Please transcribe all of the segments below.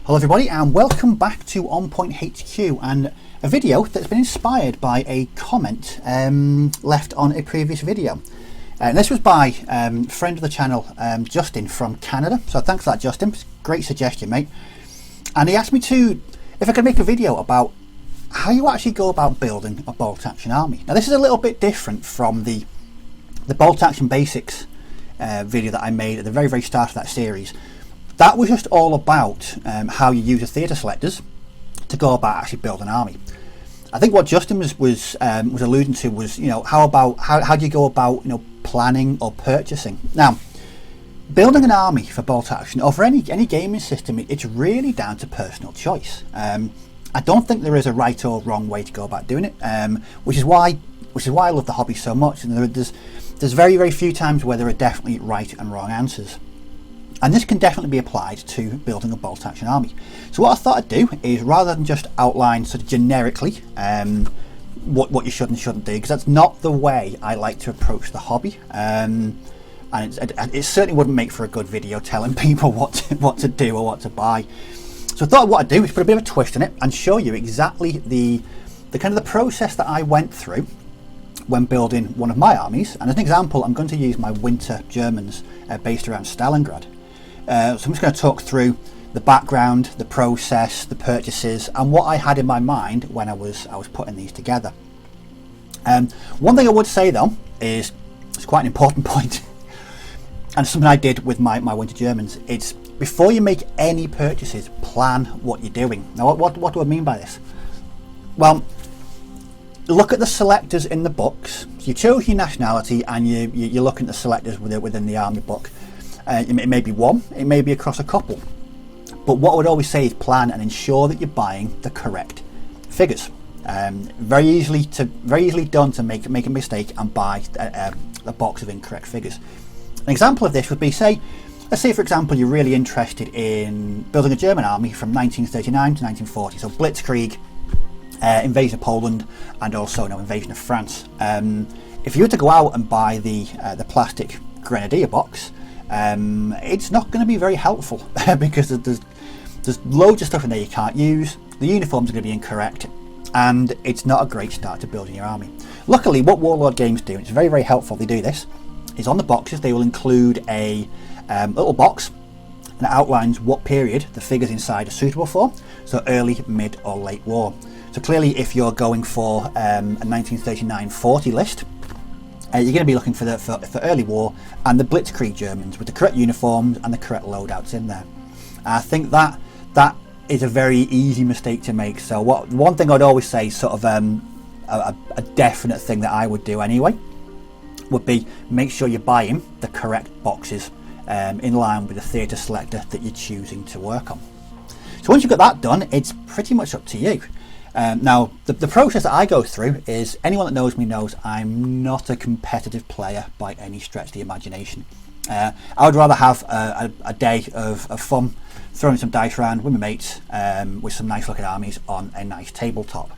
Hello everybody and welcome back to On Point HQ and a video that's been inspired by a comment left on a previous video. And this was by friend of the channel, Justin from Canada. So thanks for that, Justin. Great suggestion, mate. And he asked me if I could make a video about how you actually go about building a bolt action army. Now this is a little bit different from the bolt action basics video that I made at the very start of that series. That was just all about how you use the theatre selectors to go about actually build an army. I think what Justin was alluding to was, how do you go about, planning or purchasing? Now, building an army for bolt action or for any gaming system, it's really down to personal choice. I don't think there is a right or wrong way to go about doing it, which is why I love the hobby so much. And there's very few times where there are definitely right and wrong answers. And this can definitely be applied to building a bolt action army. So what I thought I'd do is, rather than just outline sort of generically what you should and shouldn't do, because that's not the way I like to approach the hobby, and it certainly wouldn't make for a good video telling people what to do or what to buy. So I thought what I'd do is put a bit of a twist in it and show you exactly the kind of the process that I went through when building one of my armies. And as an example, I'm going to use my winter Germans based around Stalingrad. So I'm just going to talk through the background, the process, the purchases, and what I had in my mind when I was putting these together. One thing I would say though is, it's quite an important point, and something I did with my winter Germans. It's, before you make any purchases, plan what you're doing. Now, what do I mean by this? Well, look at the selectors in the books. So you chose your nationality, and you're looking at the selectors within the army book. It may be one, it may be across a couple, but what I would always say is plan and ensure that you're buying the correct figures. Very easily done to make a mistake and buy a box of incorrect figures. An example of this would be, let's say for example you're really interested in building a German army from 1939 to 1940, so Blitzkrieg, invasion of Poland, and also invasion of France. If you were to go out and buy the plastic Grenadier box, it's not going to be very helpful because there's loads of stuff in there you can't use. The uniforms are going to be incorrect, and it's not a great start to building your army. Luckily, what Warlord Games do, and it's very helpful they do this, is on the boxes they will include a little box, and it outlines what period the figures inside are suitable for, so early, mid or late war. So clearly if you're going for a 1939-40 list, you're going to be looking for early war and the Blitzkrieg Germans with the correct uniforms and the correct loadouts in there. I think that is a very easy mistake to make. So one thing I'd always say, sort of a definite thing that I would do anyway, would be make sure you're buying the correct boxes in line with the theatre selector that you're choosing to work on. So once you've got that done, it's pretty much up to you. Now, the process that I go through is, anyone that knows me knows I'm not a competitive player by any stretch of the imagination. I would rather have a day of fun, throwing some dice around with my mates, with some nice looking armies on a nice tabletop.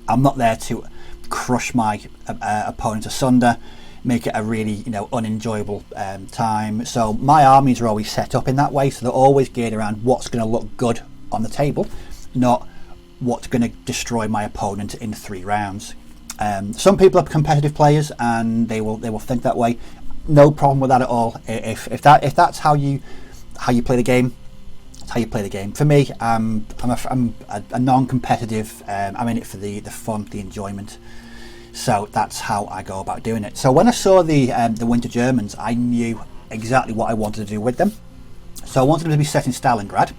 I'm not there to crush my opponent asunder, make it a really unenjoyable time. So my armies are always set up in that way, so they're always geared around what's going to look good on the table, not what's going to destroy my opponent in 3 rounds. Some people are competitive players and they will think that way. No problem with that at all. If that's how you play the game, that's how you play the game. For me, I'm a non-competitive. I'm in it for the fun, the enjoyment. So that's how I go about doing it. So when I saw the Winter Germans, I knew exactly what I wanted to do with them. So I wanted them to be set in Stalingrad.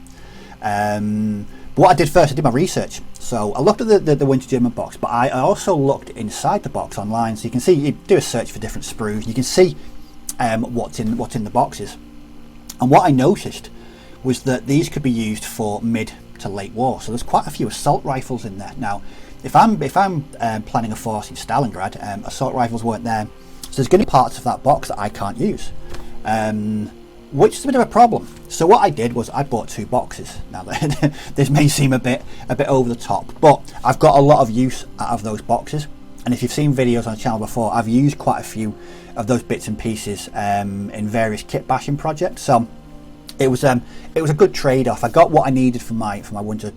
But what I did first, I did my research. So I looked at the Winter German box, but I also looked inside the box online. So you can see, you do a search for different sprues, you can see what's in the boxes. And what I noticed was that these could be used for mid to late war. So there's quite a few assault rifles in there. Now, if I'm planning a force in Stalingrad, assault rifles weren't there. So there's going to be parts of that box that I can't use. Which is a bit of a problem. So what I did was I bought 2 boxes. Now this may seem a bit over the top, but I've got a lot of use out of those boxes. And if you've seen videos on the channel before, I've used quite a few of those bits and pieces in various kit bashing projects. So it was a good trade-off. I got what I needed for my winter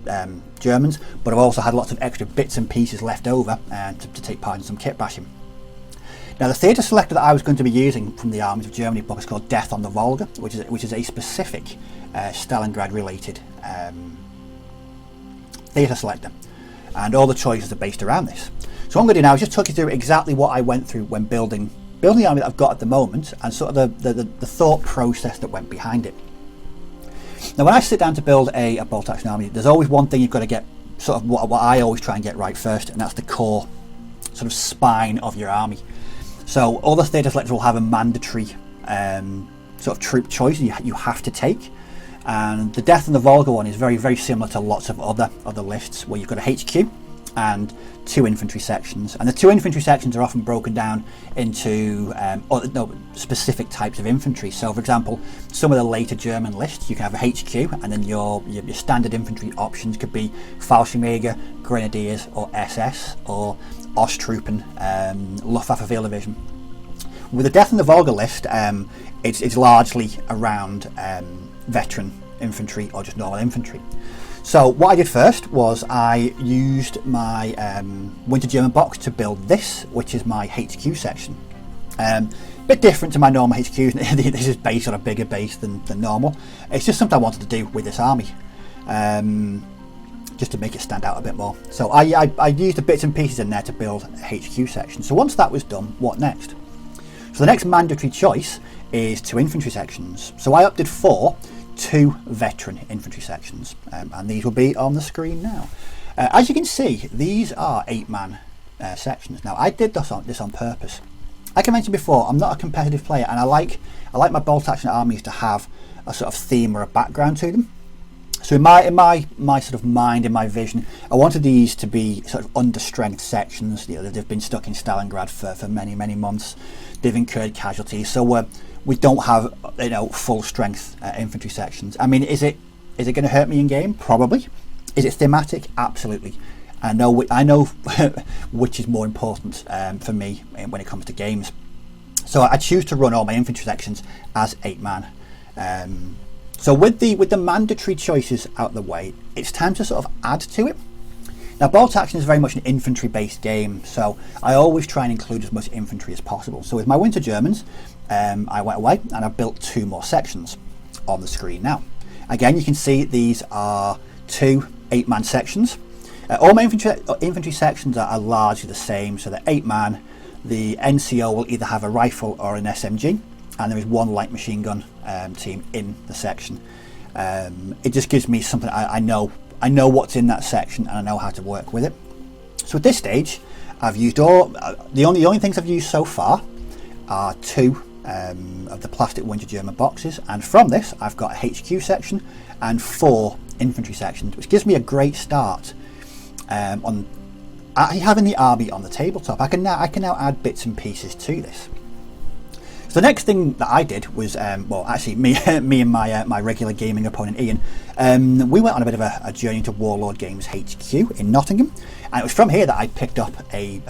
Germans, but I also had lots of extra bits and pieces left over to take part in some kit bashing. Now, the theatre selector that I was going to be using from the Armies of Germany book is called Death on the Volga, which is a specific Stalingrad related theatre selector, and all the choices are based around this. So what I'm going to do now is just talk you through exactly what I went through when building the army that I've got at the moment, and sort of the thought process that went behind it. Now, when I sit down to build a bolt action army, there's always one thing you've got to get, sort of what I always try and get right first, and that's the core sort of spine of your army. So all the theatre selectors will have a mandatory sort of troop choice you have to take, and the Death on the Volga one is very, very similar to lots of other lists where you've got a HQ and 2 infantry sections, and the 2 infantry sections are often broken down into specific types of infantry. So, for example, some of the later German lists, you can have a HQ, and then your standard infantry options could be Fallschirmjäger, Grenadiers, or SS, or Osttruppen, Luftwaffe Division. With the Death in the Volga list, it's largely around veteran infantry or just normal infantry. So what I did first was I used my Winter German box to build this, which is my HQ section. Bit different to my normal HQs. This is based on a bigger base than normal. It's just something I wanted to do with this army, just to make it stand out a bit more. So I used the bits and pieces in there to build a HQ section. So once that was done, what next? So the next mandatory choice is 2 infantry sections. So I opted for 2 veteran infantry sections, and these will be on the screen now. As you can see, these are 8-man sections. Now, I did this on purpose. Like I mentioned before, I'm not a competitive player, and I like my bolt action armies to have a sort of theme or a background to them. So in my sort of mind, in my vision, I wanted these to be sort of under strength sections. You know, they've been stuck in Stalingrad for many months. They've incurred casualties, so we don't have, you know, full strength infantry sections. I mean, is it going to hurt me in game? Probably. Is it thematic? Absolutely. I know which is more important for me when it comes to games. So I choose to run all my infantry sections as 8-man. So with the mandatory choices out of the way, it's time to sort of add to it. Now, bolt action is very much an infantry based game, so I always try and include as much infantry as possible. So with my Winter Germans, I went away and I built 2 more sections on the screen now. Again, you can see these are 2 8-man sections. All my infantry sections are largely the same, so they're 8-man. The NCO will either have a rifle or an SMG, and there is 1 light machine gun team in the section. It just gives me something I know what's in that section, and I know how to work with it. So at this stage, I've used the only things I've used so far are 2 of the plastic Winter German boxes, and from this I've got a HQ section and 4 infantry sections, which gives me a great start on actually having the army on the tabletop. I can now add bits and pieces to this. So the next thing that I did was, me and my regular gaming opponent Ian, we went on a bit of a journey to Warlord Games HQ in Nottingham, and it was from here that I picked up a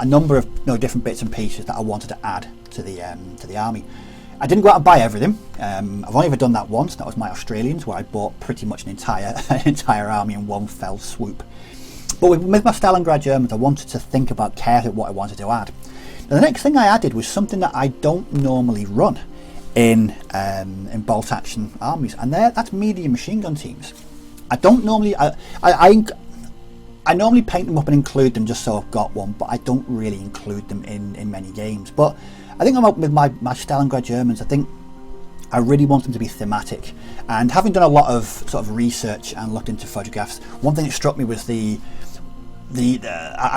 number of different bits and pieces that I wanted to add to the army. I didn't go out and buy everything. I've only ever done that once. That was my Australians, where I bought pretty much an entire army in one fell swoop. But with my Stalingrad Germans, I wanted to think about carefully what I wanted to add. Now, the next thing I added was something that I don't normally run in bolt action armies, and that's medium machine gun teams. I don't normally I normally paint them up and include them just so I've got one, but I don't really include them in many games. But I think with my Stalingrad Germans, I think I really want them to be thematic. And having done a lot of sort of research and looked into photographs, one thing that struck me was I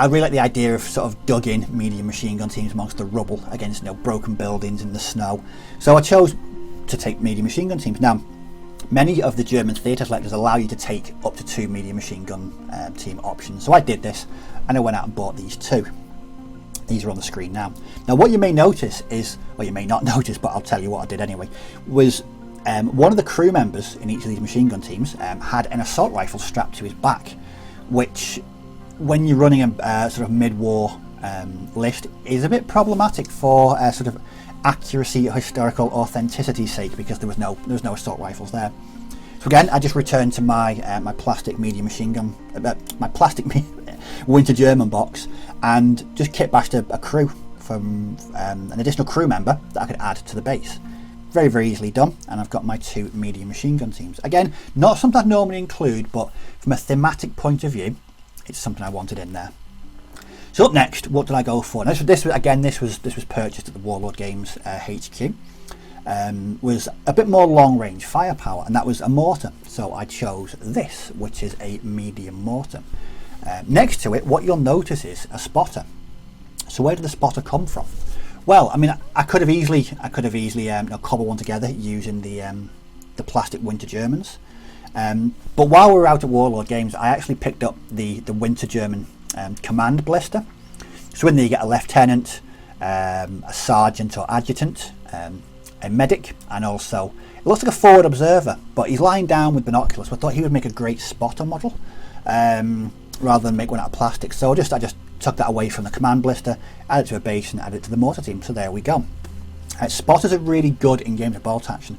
really like the idea of sort of dug in medium machine gun teams amongst the rubble against broken buildings in the snow. So I chose to take medium machine gun teams. Now, many of the German theatre selectors allow you to take up to 2 medium machine gun team options. So I did this, and I went out and bought these 2. These are on the screen now. Now, what you may notice is, or you may not notice, but I'll tell you what I did anyway, was one of the crew members in each of these machine gun teams had an assault rifle strapped to his back, which, when you're running a sort of mid-war list, is a bit problematic for sort of accuracy, historical authenticity sake, because there was no assault rifles there. So again, I just returned to my my plastic medium machine gun, my plastic Winter German box, and just kit bashed a crew from an additional crew member that I could add to the base. Very, very easily done, and I've got my 2 medium machine gun teams. Again, not something I'd normally include, but from a thematic point of view, it's something I wanted in there. So up next, what did I go for? Now, this was purchased at the Warlord Games HQ. Was a bit more long range firepower, and that was a mortar. So I chose this, which is a medium mortar. Next to it, what you'll notice is a spotter. So where did the spotter come from? Well, I mean, I could have easily cobbled one together using the plastic Winter Germans. But while we were out at Warlord Games, I actually picked up the Winter German command blister. So in there you get a lieutenant, a sergeant or adjutant, a medic, and also it looks like a forward observer, but he's lying down with binoculars. So I thought he would make a great spotter model rather than make one out of plastic. So I just took that away from the command blister, added it to a base, and added it to the mortar team. So there we go. Spotters are really good in games of bolt action,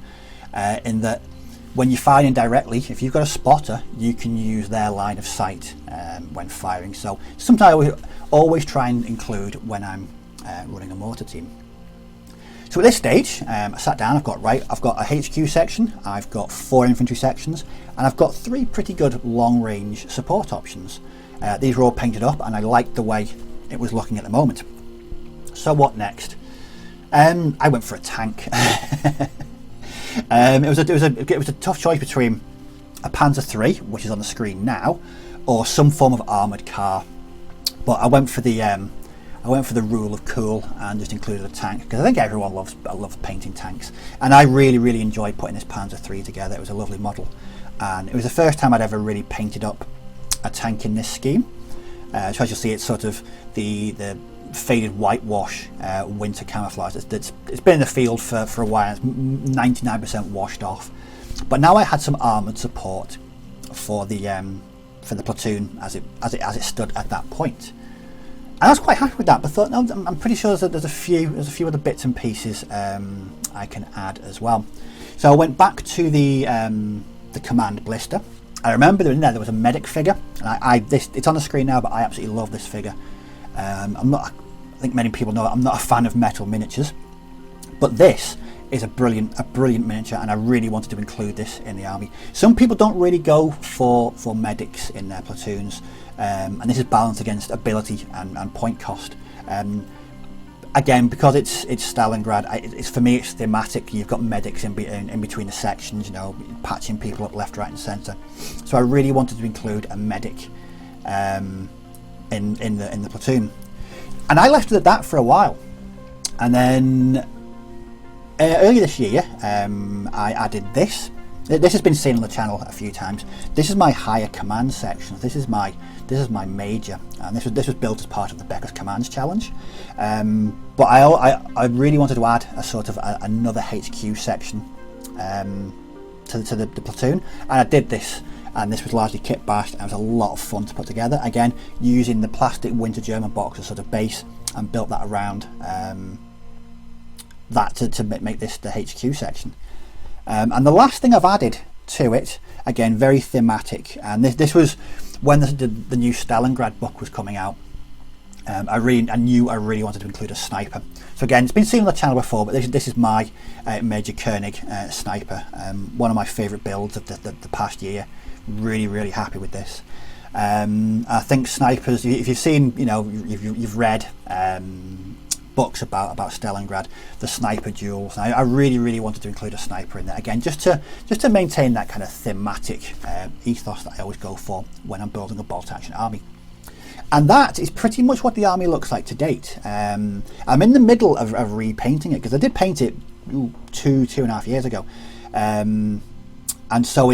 in that when you're firing directly, if you've got a spotter, you can use their line of sight when firing. So something I always try and include when I'm running a mortar team. So at this stage, I sat down. I've got a HQ section, I've got 4 infantry sections, and I've got 3 pretty good long-range support options. These were all painted up, and I liked the way it was looking at the moment. So what next? I went for a tank. It was a tough choice between a Panzer III, which is on the screen now, or some form of armoured car. But I went for the rule of cool and just included a tank, because I think everyone loves painting tanks, and I really enjoyed putting this Panzer III together. It was a lovely model, and it was the first time I'd ever really painted up a tank in this scheme. So as you'll see, it's sort of the faded whitewash winter camouflage. It's been in the field for a while. It's 99% washed off, but now I had some armoured support for the platoon as it stood at that point. And I was quite happy with that, but thought, no, I'm pretty sure there's a few other bits and pieces I can add as well. So I went back to the command blister. I remember in there was a medic figure, and it's on the screen now, but I absolutely love this figure. I think many people know I'm not a fan of metal miniatures, but this is a brilliant miniature, and I really wanted to include this in the army. Some people don't really go for medics in their platoons, and this is balanced against ability and point cost. Again, because it's Stalingrad, for me it's thematic. You've got medics in between the sections, patching people up left, right and centre. So I really wanted to include a medic in the platoon, and I left it at that for a while. And then earlier this year, I added this. This has been seen on the channel a few times. This is my higher command section. This is my major, and this was built as part of the Becker's Commands Challenge. But I really wanted to add a sort of another HQ section to the platoon, and I did this. And this was largely kit bashed, and it was a lot of fun to put together. Again, using the plastic Winter German box as sort of base, and built that around that to make this the HQ section. And the last thing I've added to it, again, very thematic, and this was when the new Stalingrad book was coming out. I knew I really wanted to include a sniper. So again, it's been seen on the channel before, but this is my Major Koenig sniper, one of my favourite builds of the past year. Really happy with this. I think snipers, if you've seen, you've read books about Stalingrad, the sniper duels. I really wanted to include a sniper in there, again, just to maintain that kind of thematic ethos that I always go for when I'm building a bolt action army. And that is pretty much what the army looks like to date. I'm in the middle of repainting it, because I did paint it 2.5 years ago. And so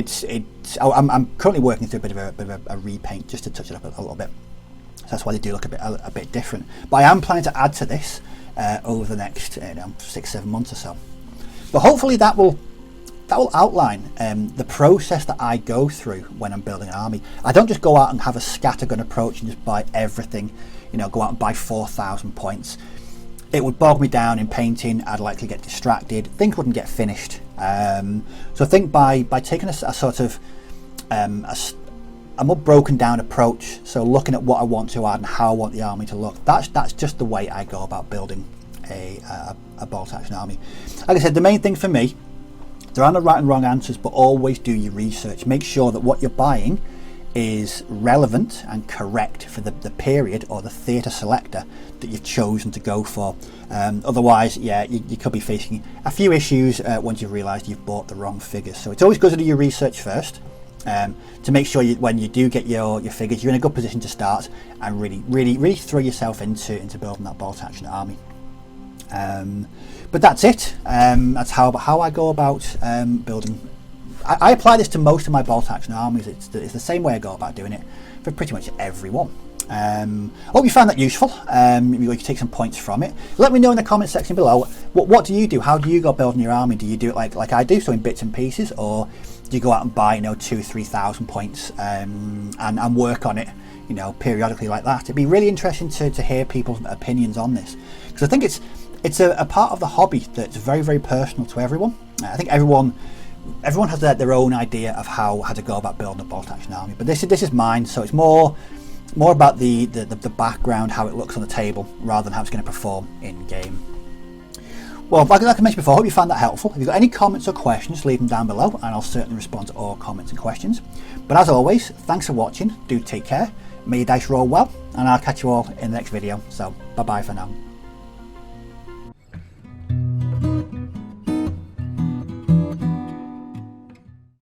I'm currently working through a bit of a repaint, just to touch it up a little bit. So that's why they do look a bit different. But I am planning to add to this over the next 6-7 months or so. But hopefully that will outline the process that I go through when I'm building an army. I don't just go out and have a scattergun approach and just buy everything, go out and buy 4,000 points. it would bog me down in painting. I'd likely get distracted, things wouldn't get finished. So I think by taking a sort of a more broken down approach, so looking at what I want to add and how I want the army to look, that's just the way I go about building a bolt action army. Like I said, the main thing for me, there are no right and wrong answers, but always do your research. Make sure that what you're buying is relevant and correct for the period or the theatre selector that you've chosen to go for. Otherwise, yeah, you could be facing a few issues once you've realised you've bought the wrong figures. So it's always good to do your research first, to make sure when you do get your figures, you're in a good position to start and really throw yourself into building that bolt action army. But that's it. That's how I go about building. I apply this to most of my bolt action armies. It's the same way I go about doing it for pretty much everyone. I hope you found that useful. You can take some points from it. Let me know in the comment section below. What do you do? How do you go building your army? Do you do it like I do, so in bits and pieces, or do you go out and buy 2,000-3,000 points and work on it periodically like that? It'd be really interesting to hear people's opinions on this, because I think it's a part of the hobby that's very personal to everyone. I think everyone has their own idea of how to go about building a bolt action army, but this is mine, so it's more about the background, how it looks on the table, rather than how it's going to perform in game. Well, like I mentioned before, I hope you found that helpful. If you've got any comments or questions, leave them down below and I'll certainly respond to all comments and questions. But as always, thanks for watching, do take care, may your dice roll well, and I'll catch you all in the next video. So bye bye for now.